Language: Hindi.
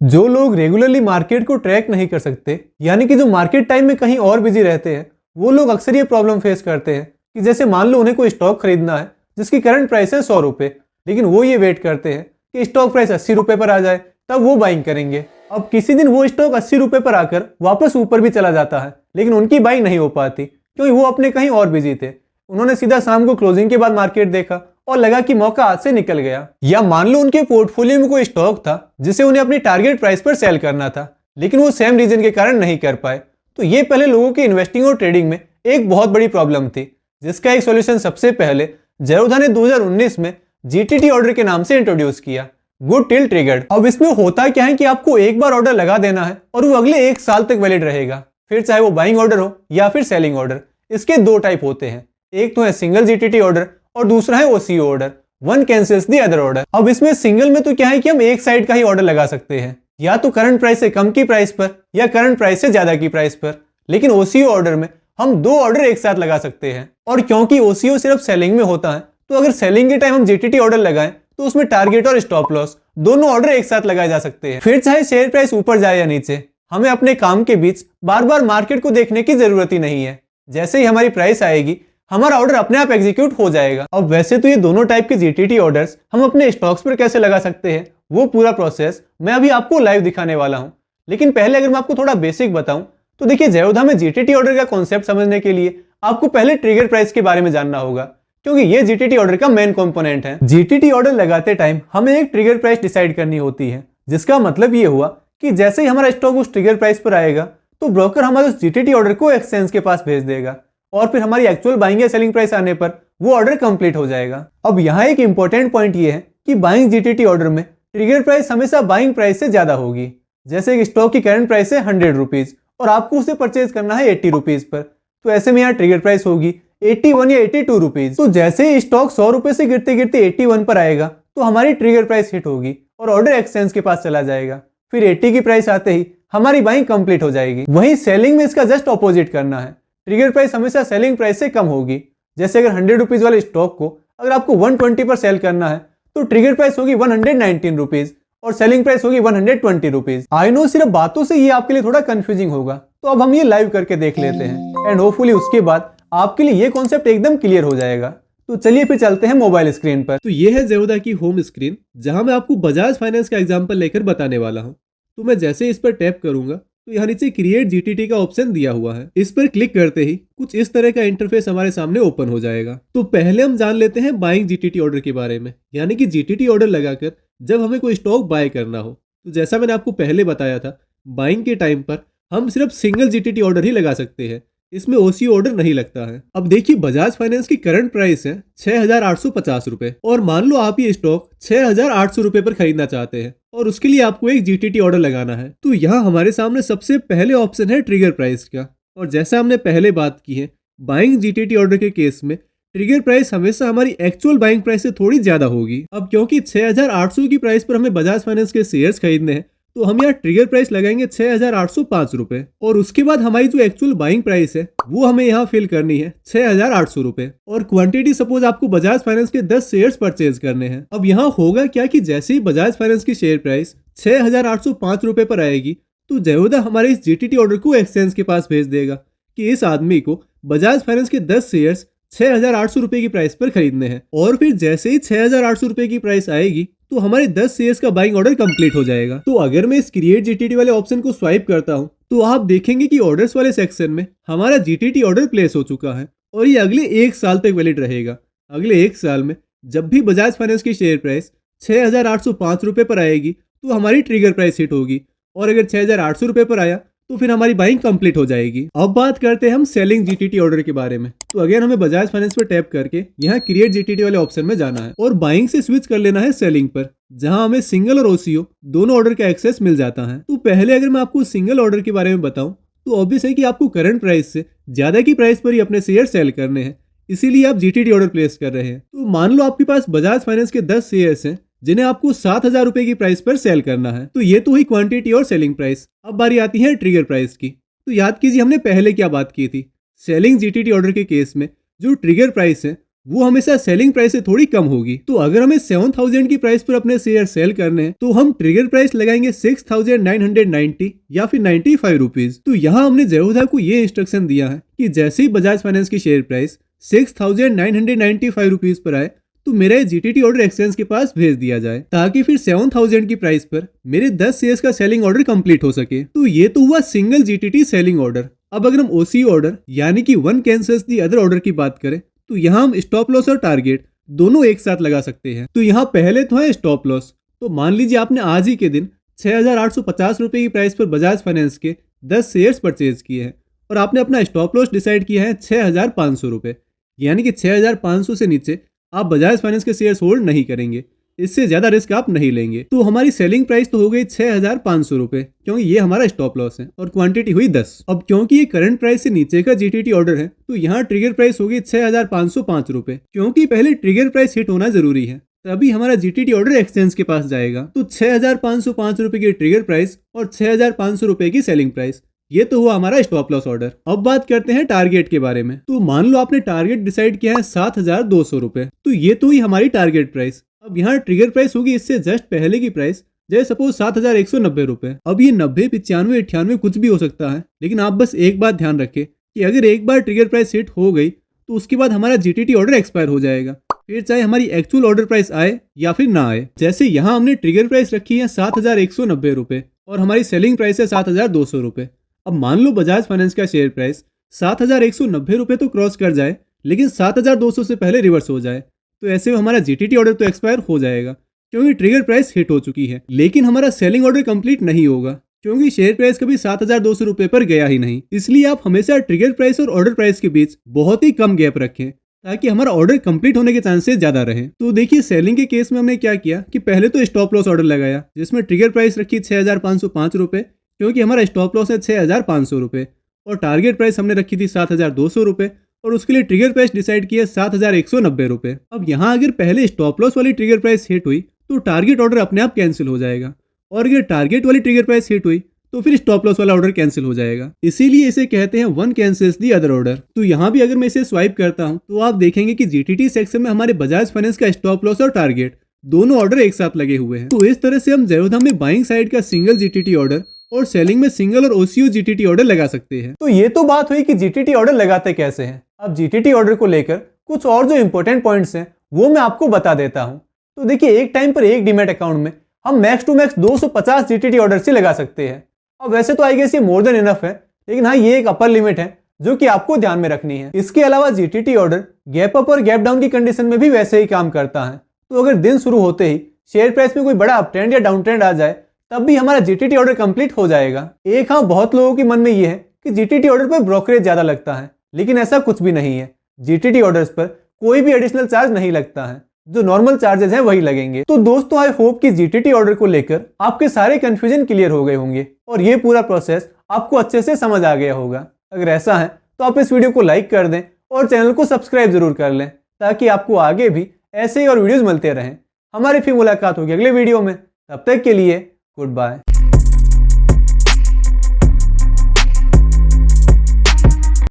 जो लोग रेगुलरली मार्केट को ट्रैक नहीं कर सकते, यानी कि जो मार्केट टाइम में कहीं और बिजी रहते हैं, वो लोग अक्सर ये प्रॉब्लम फेस करते हैं कि जैसे मान लो उन्हें कोई स्टॉक खरीदना है जिसकी करंट प्राइस है 100 रुपये, लेकिन वो ये वेट करते हैं कि स्टॉक प्राइस 80 रुपये पर आ जाए तब वो बाइंग करेंगे। अब किसी दिन वो स्टॉक 80 रुपये पर आकर वापस ऊपर भी चला जाता है, लेकिन उनकी बाइंग नहीं हो पाती क्योंकि वो अपने कहीं और बिजी थे। उन्होंने सीधा शाम को क्लोजिंग के बाद मार्केट देखा और लगा कि मौका हाथ से निकल गया। या मान लो उनके पोर्टफोलियो में कोई स्टॉक था जिसे उन्हें अपनी टारगेट प्राइस पर सेल करना था, लेकिन वो सेम रीजन के कारण नहीं कर पाए। तो ये पहले लोगों की इन्वेस्टिंग और ट्रेडिंग में एक बहुत बड़ी प्रॉब्लम थी, जिसका एक सॉल्यूशन सबसे पहले जेरोधा ने 2019 में जीटीटी ऑर्डर के नाम से इंट्रोड्यूस किया, गुड टिल ट्रिगर्ड। अब इसमें होता क्या है कि आपको एक बार ऑर्डर लगा देना है और वो अगले 1 साल तक वैलिड रहेगा, फिर चाहे वो बाइंग ऑर्डर हो या फिर सेलिंग ऑर्डर। इसके 2 टाइप होते हैं, एक तो है सिंगल जीटीटी ऑर्डर और दूसरा है OCO order, one cancels the other order. अब इसमें सिंगल में तो क्या है कि हम एक साइड का ही ऑर्डर लगा सकते हैं, या तो करंट प्राइस से कम की प्राइस पर या करंट प्राइस से ज्यादा की प्राइस पर। लेकिन ओसीओ ऑर्डर में हम 2 ऑर्डर एक साथ लगा सकते हैं, और क्योंकि ओसीओ सिर्फ सेलिंग में होता है, तो अगर सेलिंग के टाइम हम जीटीटी ऑर्डर लगाएं तो उसमें टारगेट और स्टॉप लॉस दोनों ऑर्डर एक साथ लगाए जा सकते हैं। फिर चाहे शेयर प्राइस ऊपर जाए या नीचे, हमें अपने काम के बीच बार बार मार्केट को देखने की जरूरत ही नहीं है। जैसे ही हमारी प्राइस आएगी, हमारा ऑर्डर अपने आप एग्जीक्यूट हो जाएगा। अब वैसे तो ये दोनों टाइप के जीटीटी ऑर्डर्स हम अपने स्टॉक्स पर कैसे लगा सकते हैं, वो पूरा प्रोसेस मैं अभी आपको लाइव दिखाने वाला हूं। लेकिन पहले अगर मैं आपको थोड़ा बेसिक बताऊं तो देखिए, जेरोधा में जीटीटी ऑर्डर का कॉन्सेप्ट समझने के लिए आपको पहले ट्रिगर प्राइस के बारे में जानना होगा, क्योंकि ये जीटीटी ऑर्डर का मेन कंपोनेंट है। जीटीटी ऑर्डर लगाते टाइम हमें एक ट्रिगर प्राइस डिसाइड करनी होती है, जिसका मतलब ये हुआ कि जैसे ही हमारा स्टॉक उस ट्रिगर प्राइस पर आएगा तो ब्रोकर हमारे उस जीटीटी ऑर्डर को एक्सचेंज के पास भेज देगा, और फिर हमारी एक्चुअल बाइंग या सेलिंग प्राइस आने पर वो ऑर्डर कंप्लीट हो जाएगा। अब यहाँ एक इंपॉर्टेंट पॉइंट ये है कि बाइंग जीटीटी ऑर्डर में ट्रिगर प्राइस हमेशा बाइंग प्राइस से ज्यादा होगी। जैसे एक स्टॉक की करंट प्राइस है 100 रुपीज और आपको उसे परचेज करना है 80 रुपीज पर, तो ऐसे में यहाँ ट्रिगर प्राइस होगी 81 या 82 रुपीज। तो जैसे ही स्टॉक 100 रुपए से गिरते गिरते 81 पर आएगा तो हमारी ट्रिगर प्राइस हिट होगी और ऑर्डर एक्सचेंज के पास चला जाएगा। फिर 80 की प्राइस आते ही हमारी बाइंग कंप्लीट हो जाएगी। वहीं सेलिंग में इसका जस्ट ऑपोजिट करना है, ट्रिगर प्राइस हमेशा सेलिंग प्राइस से कम होगी। जैसे अगर 100 रुपीज वाले स्टॉक को अगर आपको 120 पर सेल करना है तो ट्रिगर प्राइस होगी 119 रुपीज और सेलिंग प्राइस होगी 120 रुपीज। आई नो सिर्फ बातों से ये आपके लिए थोड़ा कंफ्यूजिंग होगा, तो अब हम ये लाइव करके देख लेते हैं एंड होपफुली उसके बाद आपके लिए ये कॉन्सेप्ट एकदम क्लियर हो जाएगा। तो चलिए फिर चलते हैं मोबाइल स्क्रीन पर। तो ये है जेरोधा की होम स्क्रीन, जहां मैं आपको बजाज फाइनेंस का एग्जांपल लेकर बताने वाला हूं। तो मैं जैसे इस पर टैप करूंगा तो यहाँ नीचे क्रिएट जीटीटी का ऑप्शन दिया हुआ है। इस पर क्लिक करते ही कुछ इस तरह का इंटरफेस हमारे सामने ओपन हो जाएगा। तो पहले हम जान लेते हैं बाइंग जीटीटी ऑर्डर के बारे में, यानी कि जीटीटी ऑर्डर लगाकर जब हमें कोई स्टॉक बाय करना हो। तो जैसा मैंने आपको पहले बताया था, बाइंग के टाइम पर हम सिर्फ सिंगल जीटीटी ऑर्डर ही लगा सकते हैं, इसमें ओसीओ ऑर्डर नहीं लगता है। अब देखिए, बजाज फाइनेंस की करंट प्राइस है 6,850 रुपए, और मान लो आप ये स्टॉक 6,800 रुपए पर खरीदना चाहते हैं और उसके लिए आपको एक जीटीटी ऑर्डर लगाना है। तो यहाँ हमारे सामने सबसे पहले ऑप्शन है ट्रिगर प्राइस का, और जैसा हमने पहले बात की है, बाइंग जीटीटी ऑर्डर के केस में ट्रिगर प्राइस हमेशा हमारी एक्चुअल बाइंग प्राइस से थोड़ी ज्यादा होगी। अब क्योंकि 6,800 की प्राइस पर हमें बजाज फाइनेंस के शेयर्स खरीदने हैं, तो हम यहाँ ट्रिगर प्राइस लगाएंगे 6,805 रुपए, और उसके बाद हमारी जो एक्चुअल बाइंग प्राइस है वो हमें यहाँ फिल करनी है 6,800 रुपए, और क्वांटिटी सपोज आपको बजाज फाइनेंस के 10 शेयर्स परचेज करने हैं। अब यहाँ होगा क्या कि जैसे ही बजाज फाइनेंस की शेयर प्राइस 6,805 रुपए पर आएगी तो जेरोधा हमारे इस जीटीटी ऑर्डर को एक्सचेंज के पास भेज देगा कि इस आदमी को बजाज फाइनेंस के 10 शेयर्स 6,800 रुपए की प्राइस पर खरीदने हैं। और फिर जैसे ही 6,800 रुपए की प्राइस आएगी तो हमारे 10 शेयर्स का बाइंग ऑर्डर कंप्लीट हो जाएगा। तो अगर मैं इस क्रिएट जीटीटी वाले ऑप्शन को स्वाइप करता हूं तो आप देखेंगे कि ऑर्डर्स वाले सेक्शन में हमारा जीटीटी ऑर्डर प्लेस हो चुका है, और ये अगले 1 साल तक वैलिड रहेगा। अगले 1 साल में जब भी बजाज फाइनेंस की शेयर प्राइस 6,805 रुपए पर आएगी तो हमारी ट्रिगर प्राइस हिट होगी, और अगर 6,800 रुपए पर आया तो फिर हमारी बाइंग कंप्लीट हो जाएगी। अब बात करते हैं हम सेलिंग जीटीटी ऑर्डर के बारे में। तो अगेन हमें बजाज फाइनेंस पर टैप करके यहाँ क्रिएट जीटीटी वाले ऑप्शन में जाना है और बाइंग से स्विच कर लेना है सेलिंग पर, जहां हमें सिंगल और ओसीओ दोनों ऑर्डर का एक्सेस मिल जाता है। तो पहले अगर मैं आपको सिंगल ऑर्डर के बारे में बताऊं तो ऑब्वियस है कि आपको करंट प्राइस से ज्यादा की प्राइस पर ही अपने शेयर सेल करने हैं, इसीलिए आप जीटीटी ऑर्डर प्लेस कर रहे हैं। तो मान लो आपके पास बजाज फाइनेंस के 10 शेयर्स हैं जिन्हें आपको 7,000 रुपए की प्राइस पर सेल करना है। तो ये तो हुई क्वांटिटी और सेलिंग प्राइस। अब बारी आती है ट्रिगर प्राइस की। तो याद कीजिए हमने पहले क्या बात की थी, सेलिंग जीटीटी ऑर्डर के केस में जो ट्रिगर प्राइस है वो हमेशा सेलिंग प्राइस से थोड़ी कम होगी। तो अगर हमें 7000 की प्राइस पर अपने शेयर सेल करने हैं तो हम ट्रिगर प्राइस लगाएंगे 6990 या फिर 95 रुपीज। तो यहाँ हमने जयोधा को ये इंस्ट्रक्शन दिया है कि जैसे ही बजाज फाइनेंस की शेयर प्राइस 6995 रुपीज पर आए तो मेरा ये जीटीटी ऑर्डर एक्सचेंज के पास भेज दिया जाए, ताकि फिर 7000 की प्राइस पर मेरे 10 शेयर्स का सेलिंग ऑर्डर कंप्लीट हो सके। तो ये तो हुआ सिंगल जीटीटी सेलिंग ऑर्डर। अब अगर हम ओसी ऑर्डर यानी कि one cancels the other order की बात करें तो यहाँ हम स्टॉप लॉस और टारगेट दोनों एक साथ लगा सकते हैं। तो यहाँ पहले तो है स्टॉप लॉस। तो मान लीजिए आपने आज ही के दिन 6850 रुपए की प्राइस पर बजाज फाइनेंस के 10 शेयर्स परचेज किए हैं और आपने अपना स्टॉप लॉस डिसाइड किया है 6500 रुपए, यानी कि 6500 से नीचे आप बजाज फाइनेंस के शेयर्स होल्ड नहीं करेंगे, इससे ज्यादा रिस्क आप नहीं लेंगे। तो हमारी सेलिंग प्राइस तो हो गई 6500 रुपए, क्योंकि ये हमारा स्टॉप लॉस है और क्वांटिटी हुई 10। अब क्योंकि ये करंट प्राइस से नीचे का जीटीटी ऑर्डर है तो यहाँ ट्रिगर प्राइस होगी 6505 रुपए, क्योंकि पहले ट्रिगर प्राइस हिट होना जरूरी है, तभी हमारा जीटीटी ऑर्डर एक्सचेंज के पास जाएगा। तो 6505 रुपए की ट्रिगर प्राइस और 6500 रुपए की सेलिंग प्राइस, ये तो हुआ हमारा स्टॉप लॉस ऑर्डर। अब बात करते हैं टारगेट के बारे में। तो मान लो आपने टारगेट डिसाइड किया है 7200 रुपए, तो ये तो हुई हमारी टारगेट प्राइस। अब यहाँ ट्रिगर प्राइस होगी इससे जस्ट पहले की प्राइस, जैसे सपोज 7190 रुपए। अब ये 90, 95, 98 कुछ भी हो सकता है, लेकिन आप बस एक बात ध्यान रखें कि अगर एक बार ट्रिगर प्राइस हिट हो गई तो उसके बाद हमारा जीटीटी ऑर्डर एक्सपायर हो जाएगा, फिर चाहे हमारी एक्चुअल ऑर्डर प्राइस आए या फिर ना आए। जैसे यहाँ हमने ट्रिगर प्राइस रखी है 7190 रुपए और हमारी सेलिंग प्राइस है 7200 रुपए। अब मान लो बजाज फाइनेंस का शेयर प्राइस 7190 रुपए तो क्रॉस कर जाए, लेकिन 7200 से पहले रिवर्स हो जाए, तो ऐसे में हमारा जीटीटी ऑर्डर तो एक्सपायर हो जाएगा क्योंकि ट्रिगर प्राइस हिट हो चुकी है। लेकिन हमारा सेलिंग ऑर्डर कंप्लीट नहीं होगा क्योंकि शेयर प्राइस कभी 7200 रुपए पर गया ही नहीं। इसलिए आप हमेशा ट्रिगर प्राइस और ऑर्डर प्राइस के बीच बहुत ही कम गैप रखें ताकि हमारा ऑर्डर कंप्लीट होने के चांसेस ज्यादा रहे। तो देखिए सेलिंग के केस में हमने क्या किया कि पहले तो स्टॉप लॉस ऑर्डर लगाया जिसमें ट्रिगर प्राइस रखी 6505 रुपए, क्योंकि हमारा स्टॉप लॉस है 6500 रुपए, और टारगेट प्राइस हमने रखी थी 7200 रुपए और उसके लिए ट्रिगर प्राइस डिसाइड किया 7190 रुपए। अब यहाँ अगर पहले स्टॉप लॉस वाली ट्रिगर प्राइस हिट हुई तो टारगेट ऑर्डर अपने आप कैंसिल हो जाएगा, और अगर टारगेट वाली ट्रिगर प्राइस हिट हुई तो फिर स्टॉप लॉस वाला ऑर्डर कैंसिल हो जाएगा। इसीलिए इसे कहते हैं one cancels the other order. तो यहाँ भी अगर मैं इसे स्वाइप करता हूँ तो आप देखेंगे कि जीटीटी सेक्शन में हमारे बजाज फाइनेंस का स्टॉप लॉस और टारगेट दोनों ऑर्डर एक साथ लगे हुए हैं। तो इस तरह से हम जयोधा में बाइंग साइड का सिंगल जीटीटी ऑर्डर और सेलिंग में सिंगल और ओसीओ जीटीटी ऑर्डर लगा सकते हैं। तो ये तो बात हुई कि जीटीटी ऑर्डर लगाते कैसे हैं। अब जीटीटी ऑर्डर को लेकर कुछ और जो इंपॉर्टेंट पॉइंट्स हैं वो मैं आपको बता देता हूं। तो देखिए एक टाइम पर एक डीमैट अकाउंट में हम max to max 250 GTT order से लगा सकते हैं। अब वैसे तो आई गेस ये मोर देन इनफ है, लेकिन हाँ ये एक अपर लिमिट है जो कि आपको ध्यान में रखनी है। इसके अलावा जीटीटी ऑर्डर गैप अप और गैप डाउन की कंडीशन में भी वैसे ही काम करता है। तो अगर दिन शुरू होते ही शेयर प्राइस में कोई बड़ा अप ट्रेंड या डाउन ट्रेंड आ जाए तब भी हमारा जीटीटी ऑर्डर कंप्लीट हो जाएगा। एक हाँ बहुत लोगों के मन में ये है कि जीटीटी ऑर्डर पर ब्रोकरेज ज्यादा लगता है, लेकिन ऐसा कुछ भी नहीं है। जीटीटी ऑर्डर्स पर कोई भी एडिशनल चार्ज नहीं लगता है, जो नॉर्मल चार्जेस हैं वही लगेंगे। तो दोस्तों आई होप कि जीटीटी ऑर्डर को लेकर आपके सारे कंफ्यूजन क्लियर हो गए होंगे और ये पूरा प्रोसेस आपको अच्छे से समझ आ गया होगा। अगर ऐसा है तो आप इस वीडियो को लाइक कर दें और चैनल को सब्सक्राइब जरूर कर लें ताकि आपको आगे भी ऐसे ही और वीडियोस मिलते रहें। हमारी फिर मुलाकात होगी अगले वीडियो में, तब तक के लिए गुड बाय।